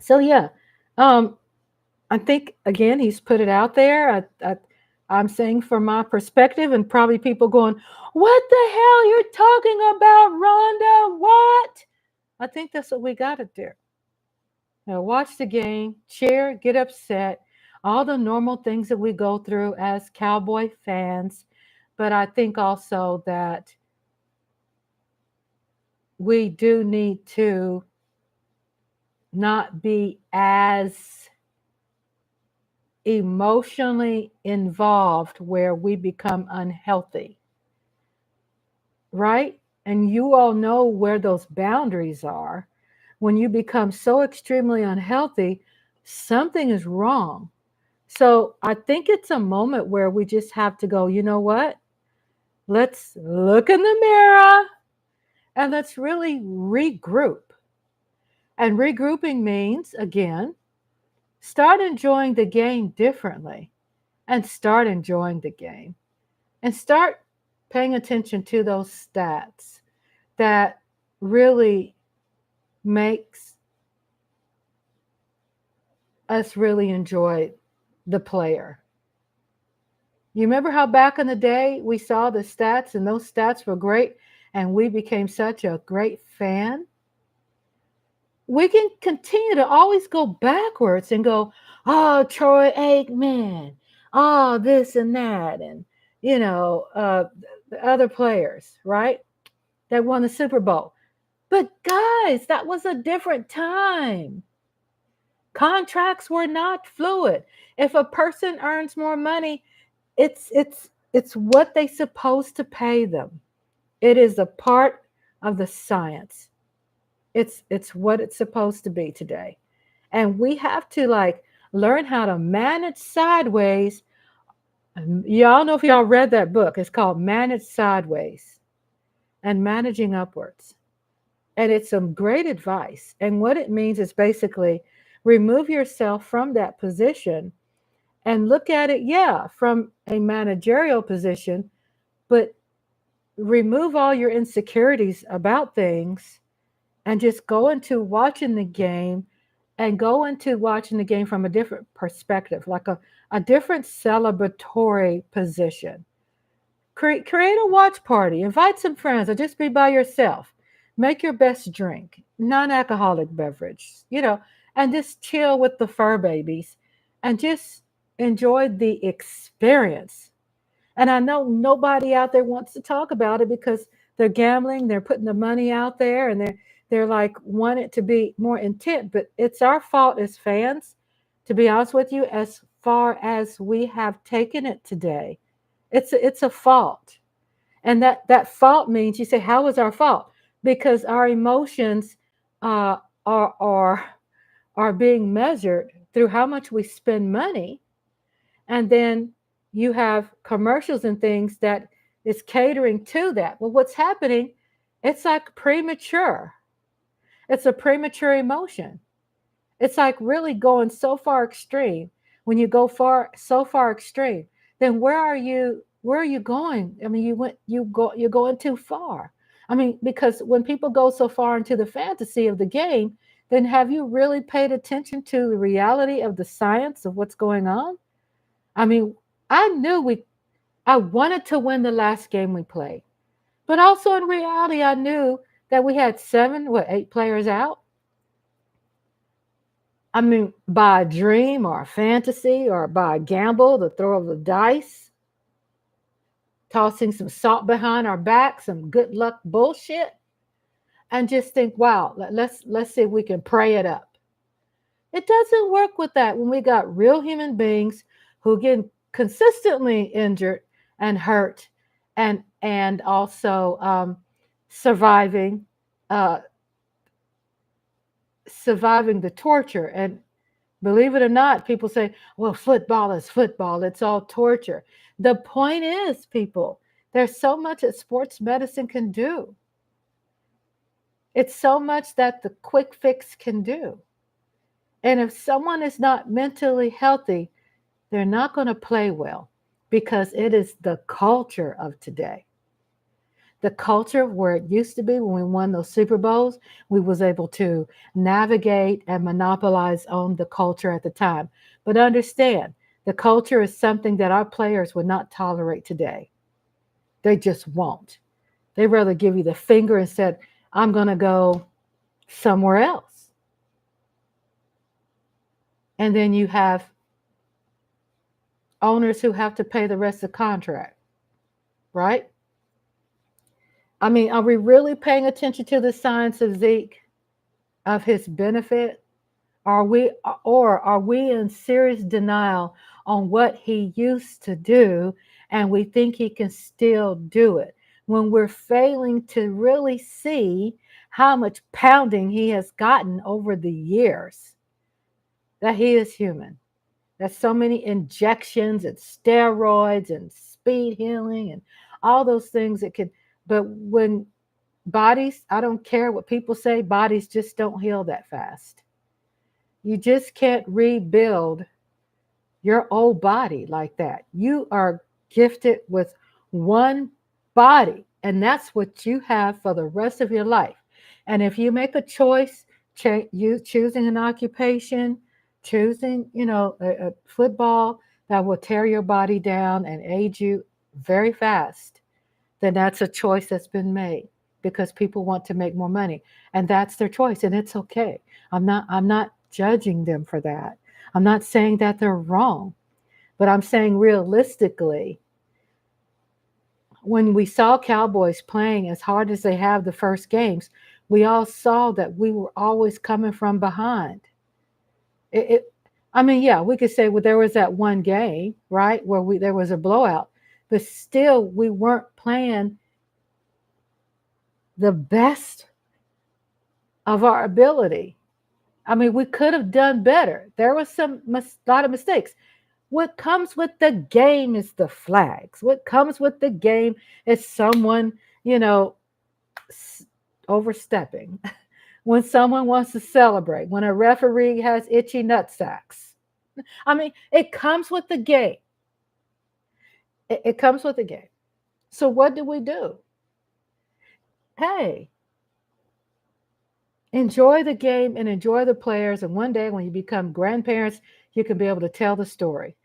So yeah, um, I think again he's put it out there. I'm saying from my perspective, and probably people going, "What the hell you're talking about, Rhonda? What?" I think that's what we got to do. Watch the game, cheer, get upset, all the normal things that we go through as Cowboy fans. But I think also that we do need to not be as emotionally involved where we become unhealthy, right? And you all know where those boundaries are. When you become so extremely unhealthy, something is wrong. So I think it's a moment where we just have to go, you know what? Let's look in the mirror and let's really regroup. And regrouping means, again, start enjoying the game differently and start enjoying the game and start paying attention to those stats that really makes us really enjoy the player. You remember how back in the day we saw the stats and those stats were great and we became such a great fan? We can continue to always go backwards and go, oh, Troy Aikman, oh, this and that, and, the other players, right, that won the Super Bowl. But guys, that was a different time. Contracts were not fluid. If a person earns more money, it's what they supposed to pay them. It is a part of the science. It's what it's supposed to be today. And we have to like learn how to manage sideways. Y'all know if y'all read that book, it's called Manage Sideways and Managing Upwards. And it's some great advice. And what it means is basically remove yourself from that position and look at it, yeah, from a managerial position, but remove all your insecurities about things and just go into watching the game and go into watching the game from a different perspective, like a different celebratory position. Create a watch party, invite some friends, or just be by yourself. Make your best drink, non alcoholic beverage, and just chill with the fur babies and just enjoy the experience. And I know nobody out there wants to talk about it because they're gambling, they're putting the money out there, and they're like want it to be more intent. But it's our fault as fans, to be honest with you, as far as we have taken it today. It's a fault. And that fault means you say, how is our fault? Because our emotions uh, are are are being measured through how much we spend money, and then you have commercials and things that is catering to that. Well, what's happening? It's like premature. It's a premature emotion. It's like really going so far extreme. When you go so far extreme, then where are you going? I mean, you're going too far. I mean, because when people go so far into the fantasy of the game, then have you really paid attention to the reality of the science of what's going on? I mean, I knew I wanted to win the last game we played. But also in reality, I knew that we had 8 players out. I mean, by a dream or a fantasy or by a gamble, the throw of the dice, tossing some salt behind our back, some good luck bullshit, and just think, wow, let's see if we can pray it up. It doesn't work with that when we got real human beings who get consistently injured and hurt, and also surviving uh, surviving the torture. And believe it or not, people say, well, football is football. It's all torture. The point is, people, there's so much that sports medicine can do. It's so much that the quick fix can do. And if someone is not mentally healthy, they're not going to play well because it is the culture of today. the culture where it used to be when we won those Super Bowls, we was able to navigate and monopolize on the culture at the time. But understand, the culture is something that our players would not tolerate today. They just won't. They rather give you the finger and said, I'm going to go somewhere else. And then you have owners who have to pay the rest of the contract, right? I mean, are we really paying attention to the science of Zeke, of his benefit? Are we, or are we in serious denial on what he used to do and we think he can still do it when we're failing to really see how much pounding he has gotten over the years, that he is human? There's so many injections and steroids and speed healing and all those things that could, but when bodies, I don't care what people say, bodies just don't heal that fast. You just can't rebuild your old body like that. You are gifted with one body, and that's what you have for the rest of your life. And if you make a choice, you choosing an occupation, choosing, a football that will tear your body down and age you very fast, then that's a choice that's been made because people want to make more money, and that's their choice, and it's okay. I'm not judging them for that. I'm not saying that they're wrong, but I'm saying realistically, when we saw Cowboys playing as hard as they have the first games, we all saw that we were always coming from behind. I mean, yeah, we could say, well, there was that one game, right, where there was a blowout, but still we weren't playing the best of our ability. I mean, we could have done better. There was a lot of mistakes. What comes with the game is the flags. What comes with the game is someone, overstepping. When someone wants to celebrate, when a referee has itchy nutsacks. I mean, it comes with the game. It comes with the game. So what do we do? Hey, enjoy the game and enjoy the players. And one day when you become grandparents, you can be able to tell the story.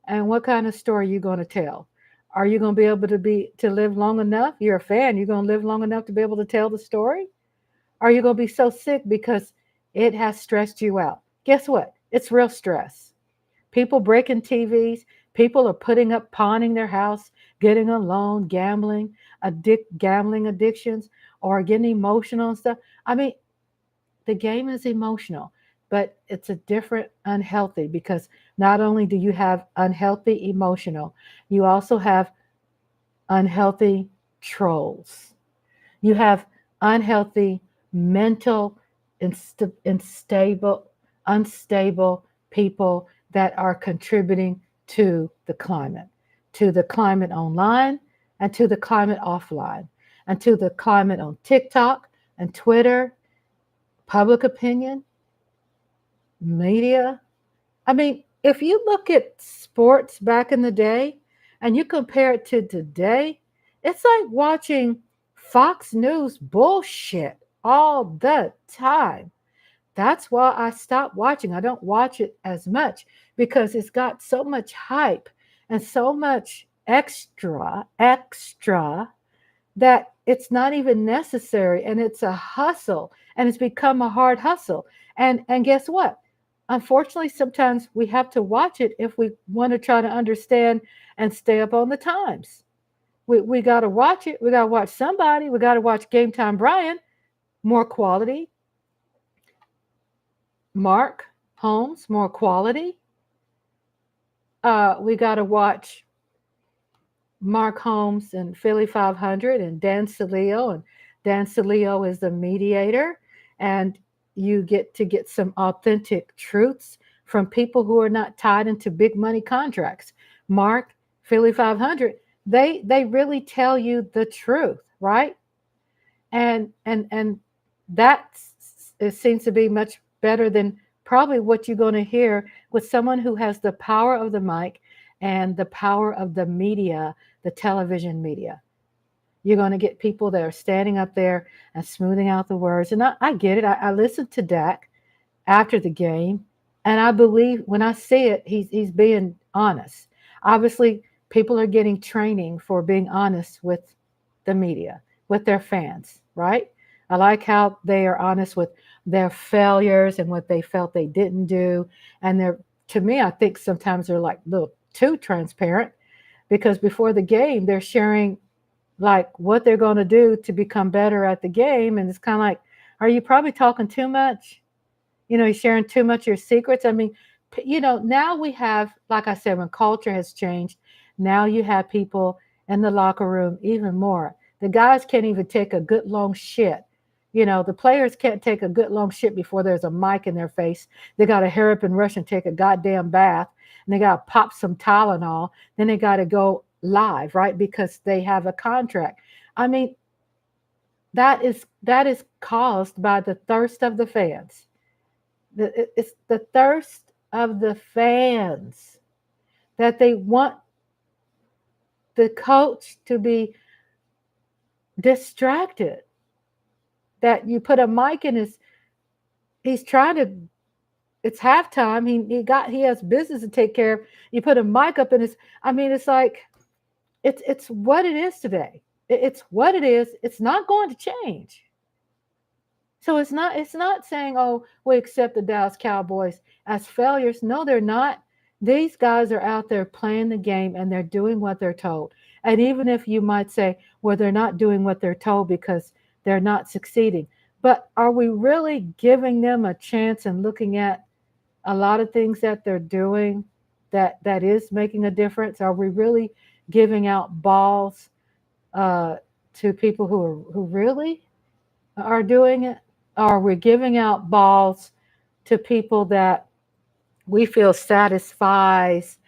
And what kind of story are you going to tell? Are you going to be able to live long enough? You're a fan. You're going to live long enough to be able to tell the story? Are you going to be so sick because it has stressed you out? Guess what? It's real stress. People breaking TVs. People are putting up, pawning their house, getting a loan, gambling addictions, or getting emotional and stuff. I mean, the game is emotional, but it's a different unhealthy, because not only do you have unhealthy emotional, you also have unhealthy trolls. You have unhealthy mental unstable people that are contributing to the climate online, and to the climate offline, and to the climate on TikTok and Twitter, public opinion, media. I mean, if you look at sports back in the day and you compare it to today, it's like watching Fox News bullshit all the time. That's why I stopped watching. I don't watch it as much because it's got so much hype and so much extra that it's not even necessary, and it's a hustle, and it's become a hard hustle. And guess what? Unfortunately, sometimes we have to watch it if we want to try to understand and stay up on the times. We got to watch it. We got to watch somebody. We got to watch Game Time Brian, more quality. Mark Holmes, more quality. We got to watch Mark Holmes and Philly 500 and Dan Salio. And Dan Salio is the mediator. And you get to get some authentic truths from people who are not tied into big money contracts. Mark, Philly 500, they really tell you the truth, right? And that it seems to be much better than probably what you're going to hear with someone who has the power of the mic and the power of the media, the television media. You're going to get people that are standing up there and smoothing out the words. And I get it. I listened to Dak after the game, and I believe when I see it, he's being honest. Obviously, people are getting training for being honest with the media, with their fans, right? I like how they are honest with their failures and what they felt they didn't do. And they're, to me, I think sometimes they're like a little too transparent because before the game, they're sharing like what they're going to do to become better at the game. And it's kind of like, are you probably talking too much? You're sharing too much of your secrets. I mean, now we have, like I said, when culture has changed, now you have people in the locker room even more. The guys can't even take a good long shit. The players can't take a good long shit before there's a mic in their face. They got to hurry up and rush and take a goddamn bath, and they got to pop some Tylenol. Then they got to go live, right? Because they have a contract. I mean, that is caused by the thirst of the fans. It's the thirst of the fans that they want the coach to be distracted. That you put a mic in he's trying to, it's halftime. He has business to take care of. You put a mic up in I mean, it's like, it's what it is today. It's what it is. It's not going to change. So it's not saying, oh, we accept the Dallas Cowboys as failures. No, they're not. These guys are out there playing the game and they're doing what they're told. And even if you might say, well, they're not doing what they're told because they're not succeeding. But are we really giving them a chance and looking at a lot of things that they're doing that is making a difference? Are we really giving out balls to people who really are doing it? Are we giving out balls to people that we feel satisfies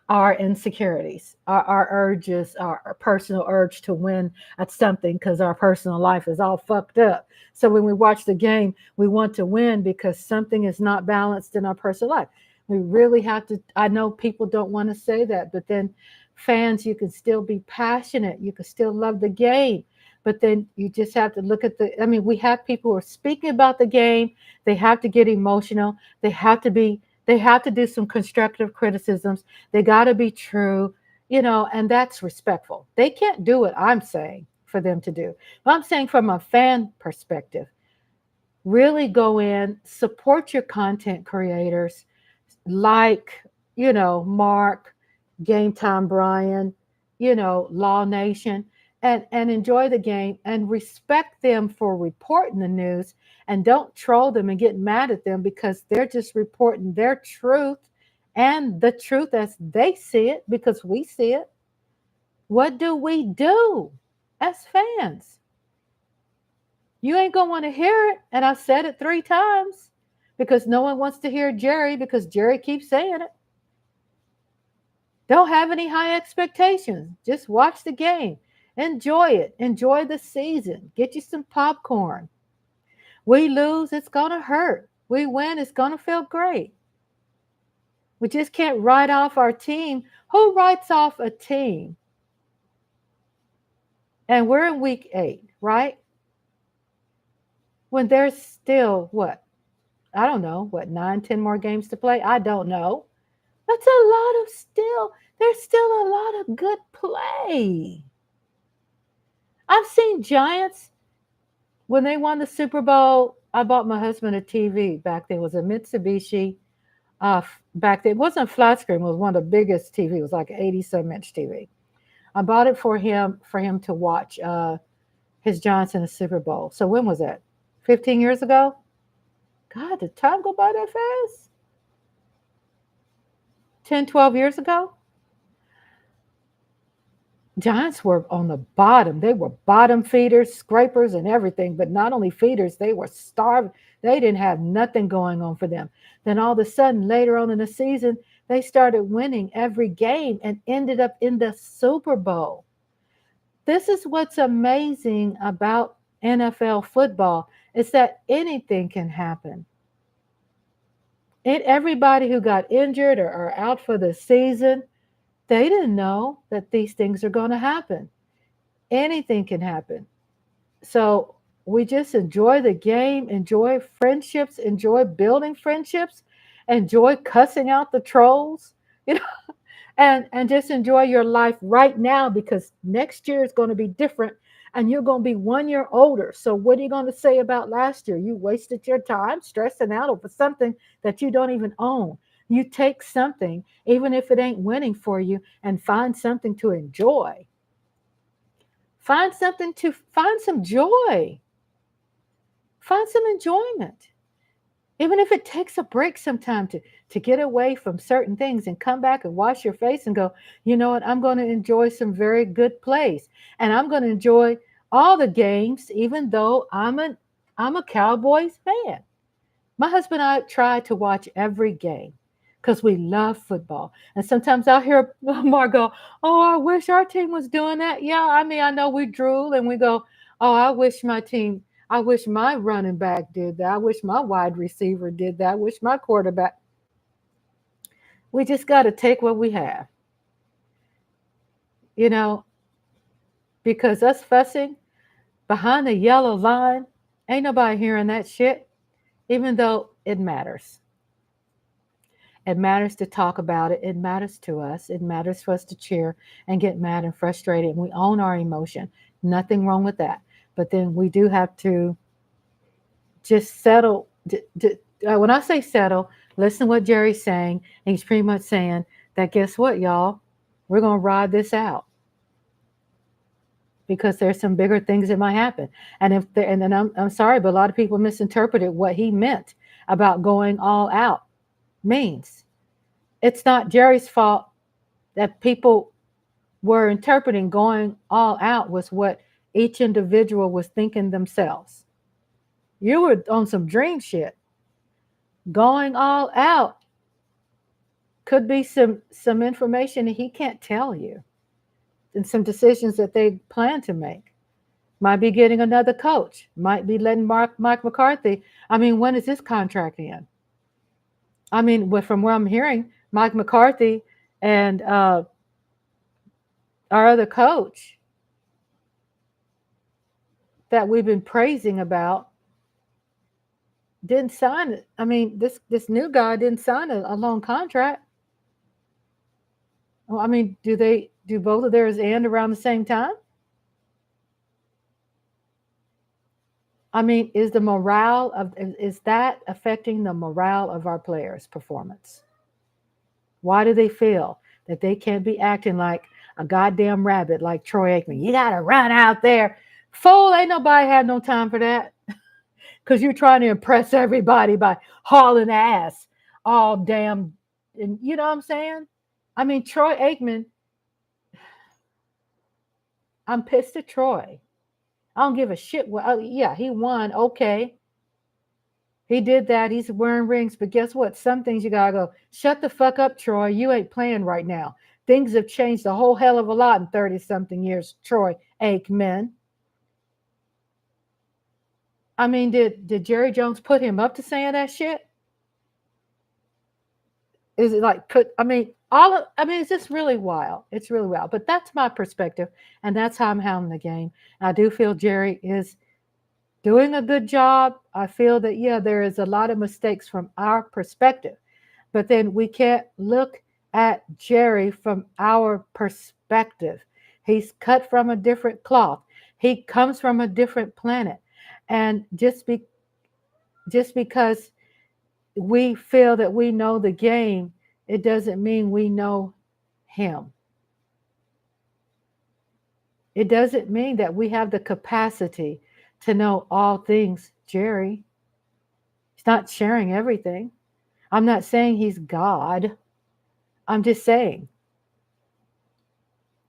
our insecurities, our urges, our personal urge to win at something because our personal life is all fucked up? So when we watch the game, we want to win because something is not balanced in our personal life. We really have to. I know people don't want to say that, but then fans, you can still be passionate. You can still love the game. But then you just have to look at I mean, we have people who are speaking about the game. They have to get emotional. They have to do some constructive criticisms. They got to be true, and that's respectful. They can't do what I'm saying for them to do. But I'm saying from a fan perspective, really go in, support your content creators like, Mark, Game Time Brian, Law Nation, and enjoy the game and respect them for reporting the news, and don't troll them and get mad at them because they're just reporting their truth and the truth as they see it because we see it. What do we do as fans? You ain't going to want to hear it. And I've said it 3 times because no one wants to hear Jerry because Jerry keeps saying it. Don't have any high expectations. Just watch the game. Enjoy it. Enjoy the season. Get you some popcorn. We lose, it's going to hurt. We win, it's going to feel great. We just can't write off our team. Who writes off a team? And we're in week 8, right? When there's still, what? I don't know, 9, 10 more games to play? I don't know. That's a lot of there's still a lot of good play. I've seen Giants, when they won the Super Bowl, I bought my husband a TV back then. It was a Mitsubishi. Back then, it wasn't a flat screen. It was one of the biggest TV. It was like an 80-some inch TV. I bought it for him to watch his Giants in the Super Bowl. So when was that? 15 years ago? God, did time go by that fast? 10, 12 years ago? Giants were on the bottom. They were bottom feeders, scrapers, and everything. But not only feeders, they were starving. They didn't have nothing going on for them. Then all of a sudden, later on in the season, they started winning every game and ended up in the Super Bowl. This is what's amazing about NFL football, is that anything can happen. And everybody who got injured or out for the season, they didn't know that these things are going to happen. Anything can happen. So we just enjoy the game, enjoy friendships, enjoy building friendships, enjoy cussing out the trolls, you know, and just enjoy your life right now, because next year is going to be different and you're going to be 1 year older. So what are you going to say about last year? You wasted your time stressing out over something that you don't even own. You take something, even if it ain't winning for you, and find something to enjoy. Find some joy. Find some enjoyment. Even if it takes a break sometime to get away from certain things and come back and wash your face and go, you know what, I'm going to enjoy some very good plays. And I'm going to enjoy all the games, even though I'm a Cowboys fan. My husband and I try to watch every game because we love football. And sometimes I'll hear Margot, oh, I wish our team was doing that. Yeah, I mean, I know we drool and we go, oh, I wish my running back did that. I wish my wide receiver did that. I wish my quarterback. We just got to take what we have, you know, because us fussing behind the yellow line, ain't nobody hearing that shit, even though it matters. It matters to talk about it. It matters to us. It matters for us to cheer and get mad and frustrated. And we own our emotion. Nothing wrong with that. But then we do have to just settle. When I say settle, listen to what Jerry's saying. And he's pretty much saying that, guess what, y'all? We're going to ride this out, because there's some bigger things that might happen. And then I'm sorry, but a lot of people misinterpreted what he meant about going all out means. It's not Jerry's fault that people were interpreting going all out was what each individual was thinking themselves. You were on some dream shit. Going all out could be some information that he can't tell you, and some decisions that they plan to make. Might be getting another coach. Might be letting Mike McCarthy. I mean, when is his contract in? I mean, from where I'm hearing, Mike McCarthy and our other coach that we've been praising about didn't sign it. I mean, this new guy didn't sign a long contract. Well, I mean, do both of theirs end around the same time? I mean, is that affecting the morale of our players' performance? Why do they feel that they can't be acting like a goddamn rabbit like Troy Aikman? You got to run out there. Fool, ain't nobody had no time for that. Because you're trying to impress everybody by hauling ass all damn, and you know what I'm saying? I mean, Troy Aikman, I'm pissed at Troy. I don't give a shit. Well, yeah, he won. Okay. He did that. He's wearing rings. But guess what? Some things you got to go, shut the fuck up, Troy. You ain't playing right now. Things have changed a whole hell of a lot in 30-something years, Troy Aikman. I mean, did Jerry Jones put him up to saying that shit? Is it like it's just really wild. It's really wild. But that's my perspective, and that's how I'm handling the game. I do feel Jerry is doing a good job. I feel that, yeah, there is a lot of mistakes from our perspective, but then we can't look at Jerry from our perspective. He's cut from a different cloth. He comes from a different planet. And just because we feel that we know the game, it doesn't mean we know him. It doesn't mean that we have the capacity to know all things Jerry. He's not sharing everything. I'm not saying he's God. I'm just saying,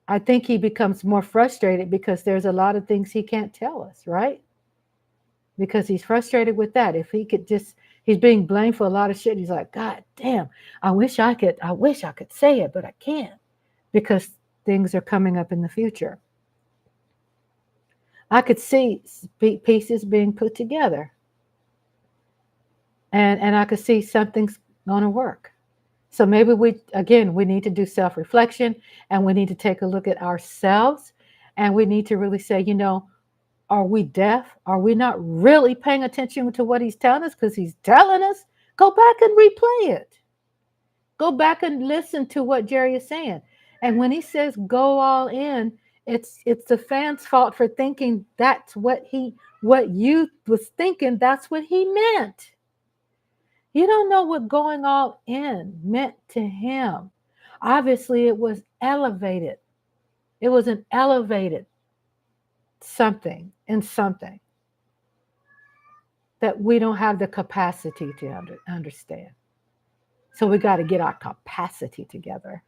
I think he becomes more frustrated because there's a lot of things he can't tell us, right? Because he's frustrated with that. If he could just, he's being blamed for a lot of shit. He's like, God damn, I wish I could say it, but I can't, because things are coming up in the future. I could see pieces being put together. And I could see something's going to work. So maybe we need to do self-reflection, and we need to take a look at ourselves And we need to really say, are we deaf? Are we not really paying attention to what he's telling us? Because he's telling us, go back and replay it. Go back and listen to what Jerry is saying. And when he says go all in, it's the fans' fault for thinking that's what you was thinking, that's what he meant. You don't know what going all in meant to him. Obviously, it was elevated. It was an elevated something in something that we don't have the capacity to understand. So we got to get our capacity together.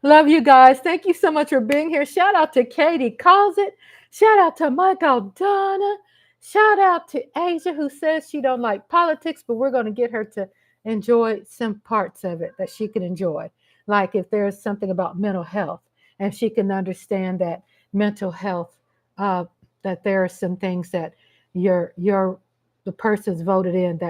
Love you guys. Thank you so much for being here. Shout out to Katie Calls It. Shout out to Michael Donna. Shout out to Asia, who says she don't like politics, but we're going to get her to enjoy some parts of it that she can enjoy. Like if there's something about mental health, and she can understand that mental health, that there are some things that the person's voted in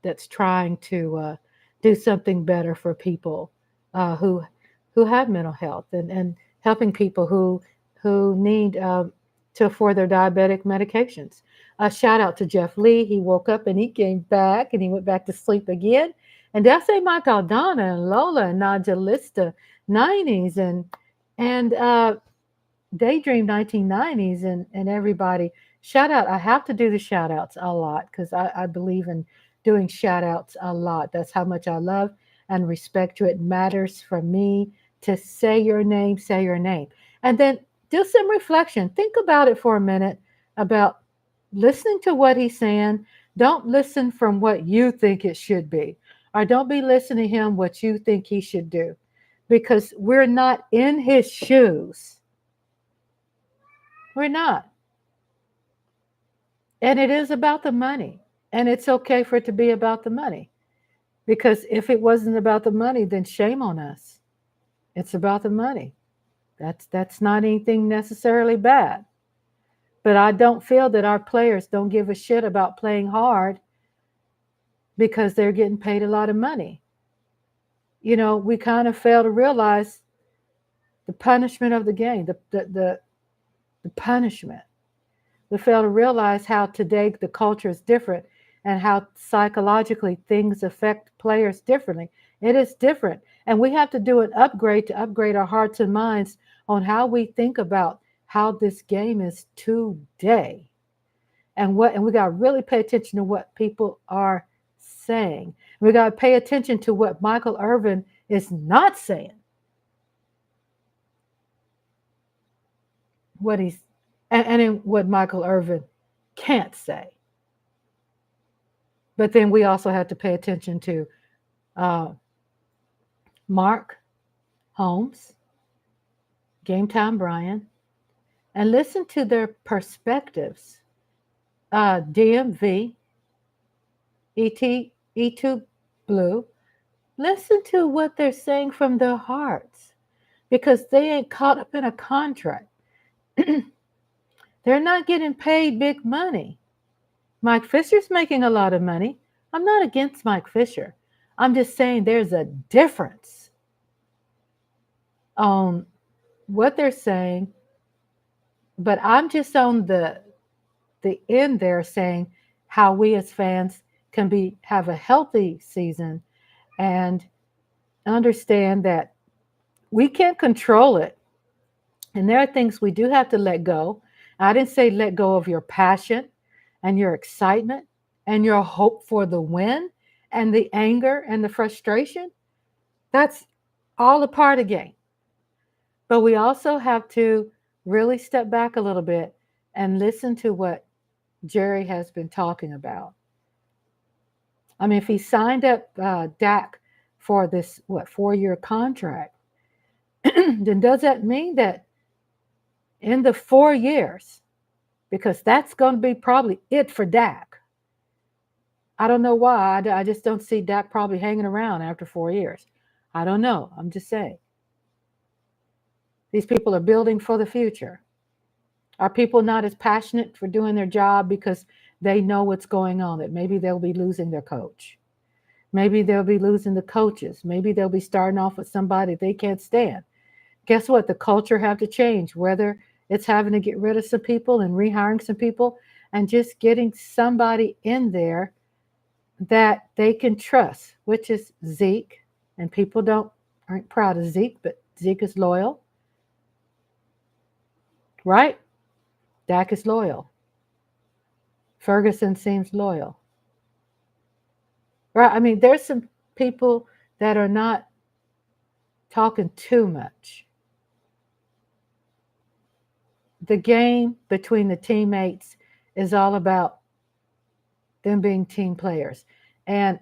that's trying to do something better for people who have mental health, and helping people who need to afford their diabetic medications. A shout out to Jeff Lee. He woke up and he came back and he went back to sleep again. And did I say Michael Donna and Lola and Najalista 90s and Daydream 1990s and everybody. Shout out. I have to do the shout outs a lot because I believe in doing shout outs a lot. That's how much I love and respect you. It matters for me to say your name. And then do some reflection. Think about it for a minute about listening to what he's saying. Don't listen from what you think it should be, or don't be listening to him what you think he should do, because we're not in his shoes. We're not. And it is about the money. And it's okay for it to be about the money. Because if it wasn't about the money, then shame on us. It's about the money. That's not anything necessarily bad. But I don't feel that our players don't give a shit about playing hard because they're getting paid a lot of money. We kind of fail to realize the punishment of the game, the punishment. We fail to realize how today the culture is different and how psychologically things affect players differently. It is different. And we have to do an upgrade to upgrade our hearts and minds on how we think about how this game is today. And we got to really pay attention to what people are saying. We got to pay attention to what Michael Irvin is not saying. And what Michael Irvin can't say. But then we also have to pay attention to Mark Holmes, Game Time Brian, and listen to their perspectives. DMV, E2 Blue, listen to what they're saying from their hearts, because they ain't caught up in a contract. They're not getting paid big money. Mike Fisher's making a lot of money. I'm not against Mike Fisher. I'm just saying there's a difference on what they're saying. But I'm just on the end there saying how we as fans can have a healthy season and understand that we can't control it. And there are things we do have to let go. I didn't say let go of your passion and your excitement and your hope for the win and the anger and the frustration. That's all a part of the game. But we also have to really step back a little bit and listen to what Jerry has been talking about. I mean, if he signed up Dak for this, 4-year contract, then does that mean that in the 4 years, because that's going to be probably it for Dak. I don't know why. I just don't see Dak probably hanging around after 4 years. I don't know. I'm just saying. These people are building for the future. Are people not as passionate for doing their job because they know what's going on? That maybe they'll be losing their coach. Maybe they'll be losing the coaches. Maybe they'll be starting off with somebody they can't stand. Guess what? The culture have to change, whether it's having to get rid of some people and rehiring some people and just getting somebody in there that they can trust, which is Zeke. And people aren't proud of Zeke, but Zeke is loyal, right? Dak is loyal. Ferguson seems loyal, right? I mean, there's some people that are not talking too much. The game between the teammates is all about them being team players. And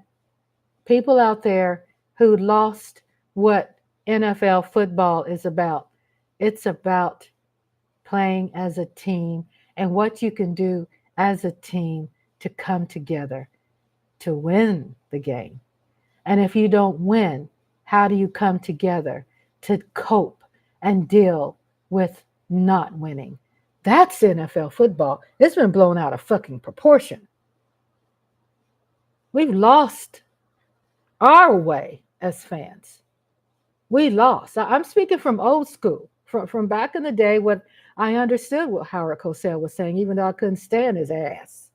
people out there who lost what NFL football is about, it's about playing as a team and what you can do as a team to come together to win the game. And if you don't win, how do you come together to cope and deal with not winning? That's NFL football. It's been blown out of fucking proportion. We've lost our way as fans. We lost. I'm speaking from old school, from back in the day when I understood what Howard Cosell was saying, even though I couldn't stand his ass.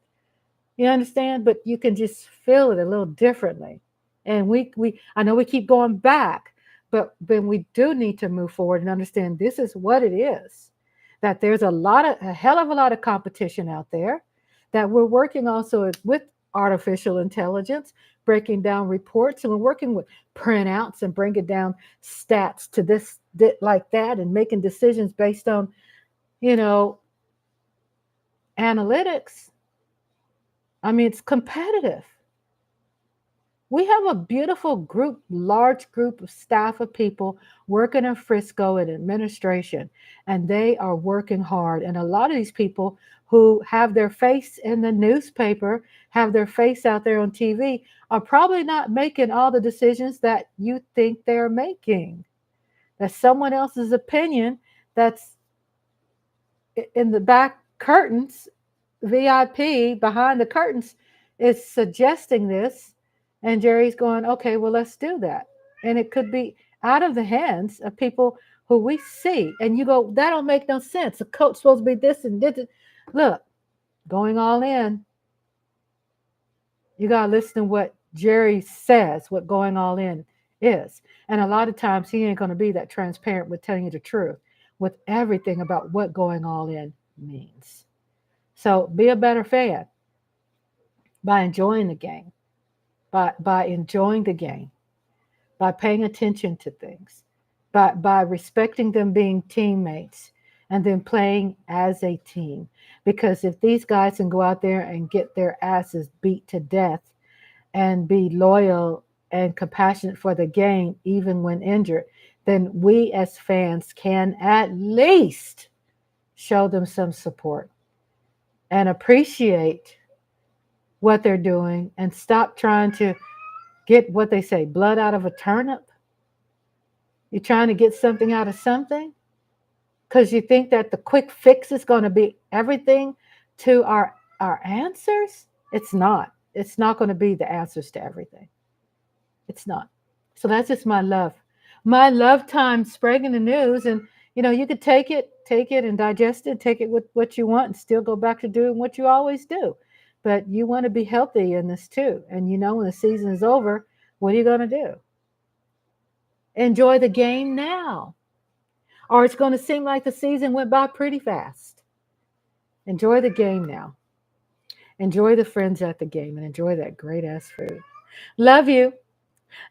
You understand? But you can just feel it a little differently. And I know we keep going back, but then we do need to move forward and understand this is what it is. That there's a hell of a lot of competition out there, that we're working also with artificial intelligence, breaking down reports, and we're working with printouts and bringing down stats to this like that and making decisions based on, analytics. I mean, it's competitive. We have a beautiful group, large group of staff of people working in Frisco in administration, and they are working hard. And a lot of these people who have their face in the newspaper, have their face out there on TV, are probably not making all the decisions that you think they're making. That's someone else's opinion that's in the back curtains, VIP behind the curtains, is suggesting this. And Jerry's going, okay, well, let's do that. And it could be out of the hands of people who we see. And you go, that don't make no sense. The coach's supposed to be this and this. Look, going all in, you got to listen to what Jerry says, what going all in is. And a lot of times he ain't going to be that transparent with telling you the truth with everything about what going all in means. So be a better fan by enjoying the game. By enjoying the game, by paying attention to things, by respecting them being teammates, and then playing as a team. Because if these guys can go out there and get their asses beat to death and be loyal and compassionate for the game, even when injured, then we as fans can at least show them some support and appreciate what they're doing and stop trying to get, what they say, blood out of a turnip. You're trying to get something out of something because you think that the quick fix is going to be everything to our answers. It's not. It's not going to be the answers to everything. It's not. So that's just my love time spreading the news. And you could take it and digest it, take it with what you want, and still go back to doing what you always do. But you want to be healthy in this too. And when the season is over, what are you going to do? Enjoy the game now. Or it's going to seem like the season went by pretty fast. Enjoy the game now. Enjoy the friends at the game and enjoy that great ass food. Love you.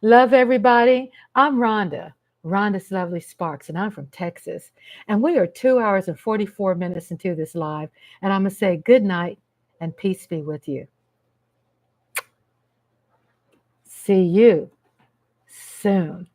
Love everybody. I'm Rhonda. Rhonda's Lovely Sparks, and I'm from Texas. And we are 2 hours and 44 minutes into this live. And I'm going to say good night. And peace be with you. See you soon.